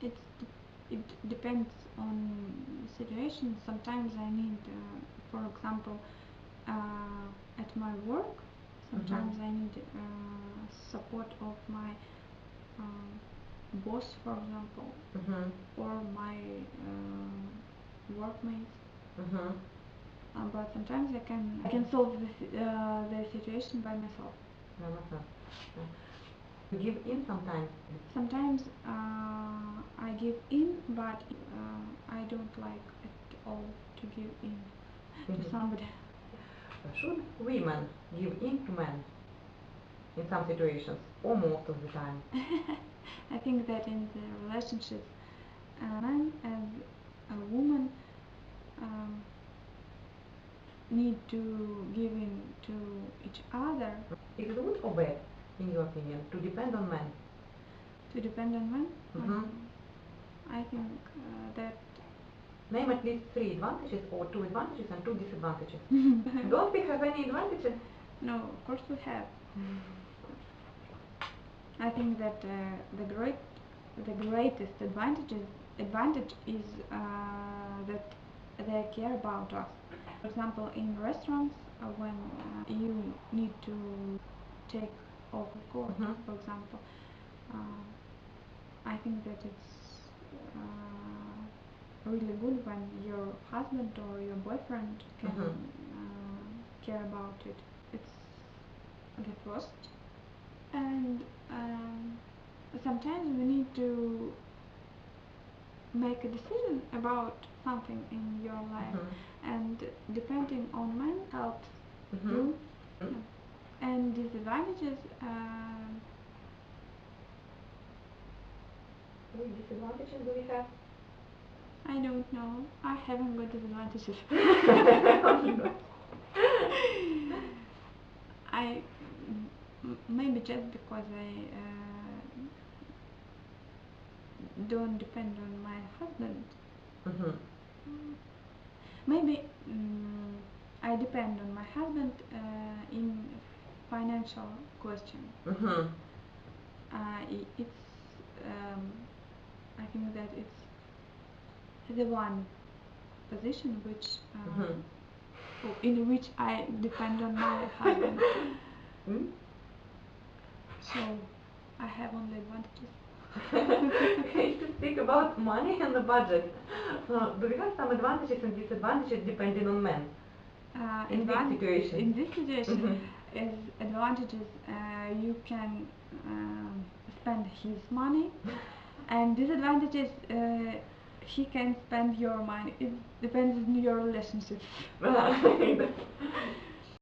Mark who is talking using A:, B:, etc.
A: It depends on situation. Sometimes I need, for example, at my work, sometimes I need support of my boss, for example, or my workmates. But sometimes I can solve the situation by myself.
B: You give in sometimes?
A: Sometimes I give in, but I don't like at all to give in to somebody.
B: Should women give in to men in some situations, or most of the time?
A: I think that in the relationship, a man and a woman need to give in to each other.
B: Is it good or bad, in your opinion, to depend on men?
A: To depend on men? I think that...
B: Name at least 3 advantages, or 2 advantages and 2 disadvantages. Don't we have any advantages?
A: No, of course we have. I think that the greatest advantage is that they care about us. For example, in restaurants, when you need to take off a coat, for example, I think that it's really good when your husband or your boyfriend can care about it. It's the first. And sometimes we need to make a decision about something in your life, and depending on men helps you. And disadvantages,
B: Which disadvantages do we have?
A: I don't know. I haven't got disadvantages. Maybe just because I don't depend on my husband. Maybe I depend on my husband in financial question. I think that it's the one position which in which I depend on my husband. So I have only advantages.
B: If you speak about money and the budget, do we have some advantages and disadvantages depending on men? In this situation?
A: In this situation, as advantages, you can spend his money, and disadvantages, he can spend your money. It depends on your relationship.